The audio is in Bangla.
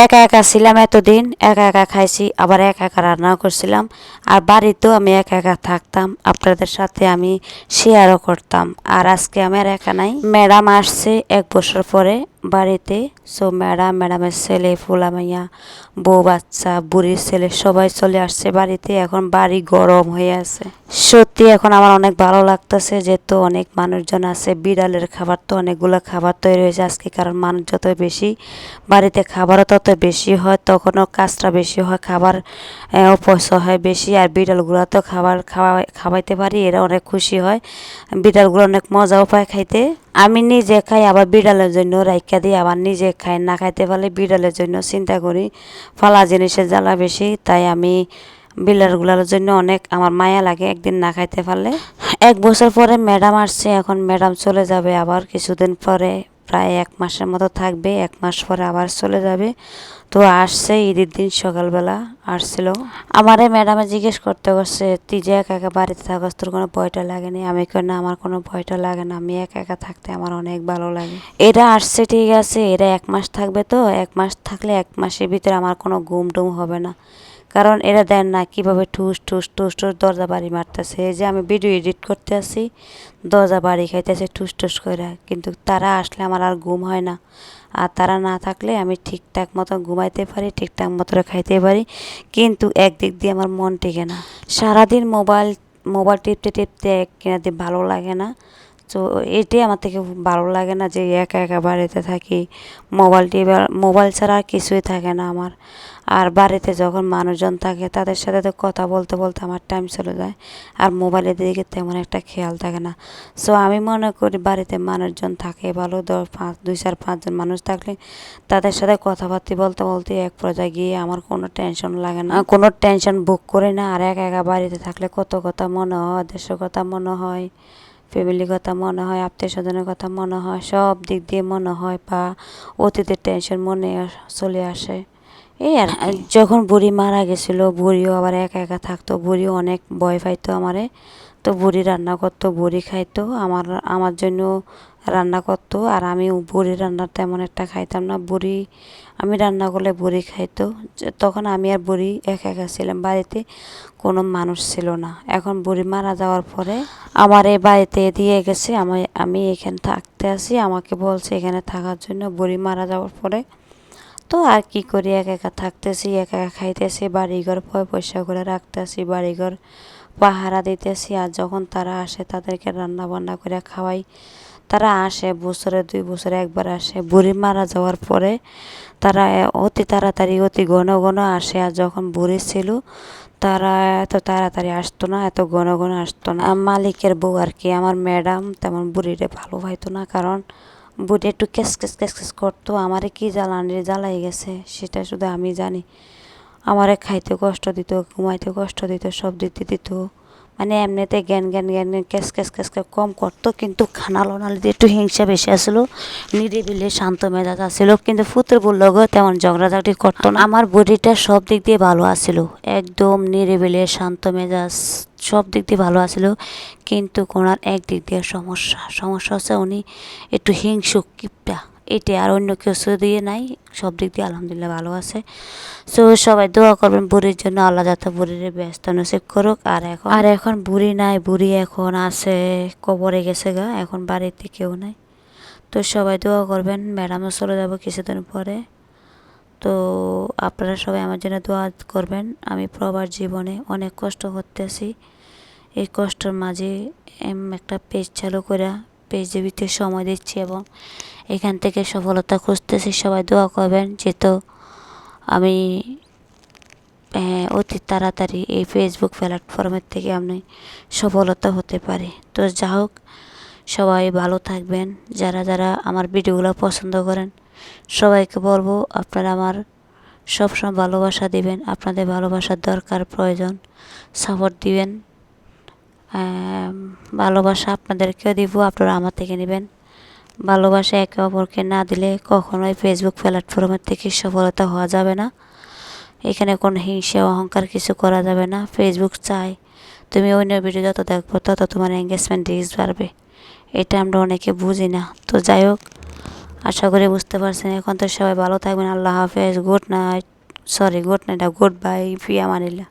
একা একা ছিলাম এতদিন, একা একা খাইছি, আবার একা একা রান্নাও করছিলাম। আর বাড়িতেও আমি একা একা থাকতাম, আপনাদের সাথে আমি শেয়ারও করতাম। আর আজকে আমার একা নাই, ম্যাডাম আসছে 1 বছর পরে বাড়িতে। সো ম্যাডামের ছেলে, ফুলামাইয়া, বউ বাচ্চা, বুড়ির ছেলে সবাই চলে আসছে বাড়িতে। এখন বাড়ি গরম হয়ে আছে। সত্যি এখন আমার অনেক ভালো লাগতেছে, যেহেতু অনেক মানুষজন আছে। বিড়ালের খাবার তো অনেকগুলো খাবার তৈরি হয়েছে আজকে, কারণ মানুষ যত বেশি বাড়িতে খাবারও তত বেশি হয়, তখনও কাজটা বেশি হয়, খাবার অপচয় হয় বেশি। আর বিড়ালগুলো তো খাওয়াইতে পারি, এরা অনেক খুশি হয়। বিড়ালগুলো অনেক মজাও পায় খাইতে। আমি নিজে খাই, আবার বিড়ালের জন্য রাইখা দিই। আবার নিজে খাই, না খাইতে পারলে বিড়ালের জন্য চিন্তা করি। ফালা জিনিসের জ্বালা বেশি, তাই আমি বিড়ালগুলোর জন্য অনেক আমার মায়া লাগে একদিন না খাইতে পারলে। 1 বছর পরে ম্যাডাম আসছে, এখন ম্যাডাম চলে যাবে আবার কিছুদিন পরে, প্রায় 1 মাসের মতো থাকবে। 1 মাস পরে আবার চলে যাবে। তো আসছে ঈদের দিন সকালবেলা আসছিল। আমারে ম্যাডামে জিজ্ঞেস করতে করছে, তুই যে একা একা বাড়িতে থাকস, তোর কোনো ভয়টা লাগেনি? আমি কই না, আমার কোনো ভয়টা লাগে না, আমি একা একা থাকতে আমার অনেক ভালো লাগে। এরা আসছে ঠিক আছে, এরা 1 মাস থাকবে, তো 1 মাস থাকলে 1 মাসের ভিতরে আমার কোনো ঘুম টুম হবে না। কারণ এরা দেন না কিভাবে ঠুস ঠুস ঠুস ঠুস দরজা বাড়ি মারতেছে। এই যে আমি ভিডিও এডিট করতে আসি, দরজা বাড়ি খাইতেছে ঠুস ঠুস করে। কিন্তু তারা আসলে আমার আর ঘুম হয় না। আর তারা না থাকলে আমি ঠিকঠাক মতো ঘুমাইতে পারি, ঠিকঠাক মতো খাইতে পারি। কিন্তু একদিক দিয়ে আমার মন টেকে না, সারাদিন মোবাইল মোবাইল টিপতে টিপতে কিনা দিয়ে ভালো লাগে না। তো এটাই আমার থেকে ভালো লাগে না, যে একা একা বাড়িতে থাকি, মোবাইল ছাড়া আর কিছুই থাকে না আমার। আর বাড়িতে যখন মানুষজন থাকে তাদের সাথে তো কথা বলতে বলতে আমার টাইম চলে যায়, আর মোবাইলের দিকে তেমন একটা খেয়াল থাকে না। সো আমি মনে করি বাড়িতে মানুষজন থাকে ভালো, 2-4-5 জন মানুষ থাকলে তাদের সাথে কথাবার্তা বলতে বলতে এক পর্যায়ে গিয়ে আমার কোনো টেনশন লাগে না, কোনো টেনশন ভোগ করি না। আর একা একা বাড়িতে থাকলে কত কথা মনে হয়, দেশের কথা মনে হয়, ফ্যামিলির কথা মনে হয়, আত্মীয় স্বজনের কথা মনে হয়, সব দিক দিয়ে মনে হয়, বা অতীতের টেনশন মনে চলে আসে। এই আর যখন বুড়ি মারা গেছিল, বুড়িও আবার একা একা থাকতো, বুড়িও অনেক ভয় পাইতো আমারে। তো বুড়ি রান্না করতো, বুড়ি খাইতো, আমার জন্য রান্না করতো। আর আমি বুড়ি রান্না তেমন একটা খাইতাম না। আমি রান্না করলে বুড়ি খাইতো। তখন আমি আর বুড়ি একা একা ছিলাম বাড়িতে, কোনো মানুষ ছিল না। এখন বুড়ি মারা যাওয়ার পরে আমার এই বাড়িতে দিয়ে গেছে, আমি এখানে থাকতে আসি, আমাকে বলছে এখানে থাকার জন্য বুড়ি মারা যাওয়ার পরে। তো আর কি করি, একা একা থাকতেছি, একা একা খাইতেছি, বাড়িঘর পয়সা করে রাখতেছি, বাড়িঘর পাহারা দিতেছি। আর যখন তারা আসে তাদেরকে রান্না বান্না করে খাওয়াই। তারা আসে বছরে 2 বছরে একবার আসে। বুড়ি মারা যাওয়ার পরে তারা অতি তাড়াতাড়ি অতি ঘন ঘন আসে। আর যখন বুড়ি ছিল তারা এত তাড়াতাড়ি আসতো না, এত ঘন ঘন আসতো না। মালিকের বউ আর কি, আমার ম্যাডাম তেমন বুড়িরে ভালো পাইতো না, কারণ বুড়ি একটু ক্যাস ক্যাস ক্যাস ক্যাস করতো। আমারে কি জ্বালাই গেছে সেটা শুধু আমি জানি। আমারে খাইতে কষ্ট দিত, ঘুমাইতে কষ্ট দিত, সব দিতে দিত। মানে এমনিতে জ্ঞান জ্ঞান জ্ঞান ক্যাস ক্যাস ক্যাস কম করতো, কিন্তু খানালো নালিতে একটু হিংসা বেশি আসলো। নিরিবিলি শান্ত মেজাজ আসছিল, কিন্তু ফুতের বললো তেমন ঝগড়াঝাটি করতো না। আমার বডিটা সব দিক দিয়ে ভালো আসছিল, একদম নিরিবিলি শান্ত মেজাজ, সব দিক দিয়ে ভালো আসছিল। কিন্তু কোনার এক দিক দিয়ে সমস্যা হচ্ছে উনি একটু হিংসুক কিপটা, এটা আর অন্য কিছু দিয়ে নাই। সব দিক দিয়ে আলহামদুলিল্লাহ ভালো আছে। সো সবাই দোয়া করবেন বুড়ির জন্য, আল্লাহ যাতে বুড়ির ব্যস্ত নসিব করুক। আর এখন বুড়ি নাই, বুড়ি এখন আছে কবরে গেছে গা, এখন বাড়িতে কেউ নাই। তো সবাই দোয়া করবেন, ম্যাডামও চলে যাব কিছুদিন পরে। তো আপনারা সবাই আমার জন্য দোয়া করবেন। আমি প্রবাস জীবনে অনেক কষ্ট করতেছি, এই কষ্টের মাঝে একটা পেজ চালু করে পেজের ভিতরে সময় দিচ্ছি এবং এখান থেকে সফলতা খুঁজতেছি। সবাই দোয়া করবেন যেহেতু আমি অতি তাড়াতাড়ি এই ফেসবুক প্ল্যাটফর্মের থেকে আমি সফলতা হতে পারি। তো যা হোক, সবাই ভালো থাকবেন। যারা যারা আমার ভিডিওগুলো পছন্দ করেন সবাইকে বলবো আপনারা আমার সবসময় ভালোবাসা দিবেন, আপনাদের ভালোবাসার দরকার, প্রয়োজন, সাপোর্ট দিবেন। ভালোবাসা আপনাদেরকেও দিব, আপনারা আমার থেকে নেবেন। ভালোবাসা একে অপরকে না দিলে কখনোই ফেসবুক প্ল্যাটফর্মের থেকে সফলতা হওয়া যাবে না। এখানে কোনো হিংসা অহংকার কিছু করা যাবে না। ফেসবুক চাই তুমি অন্য ভিডিও যত দেখবো তত তোমার এঙ্গেজমেন্ট রিচ বাড়বে, এটা আমরা অনেকে বুঝি না। তো যাই হোক, আশা করি বুঝতে পারছেন। এখন তো সবাই ভালো থাকবেন। আল্লাহ হাফেজ। Good night, good night, good bye, ফি আমানিল্লাহ।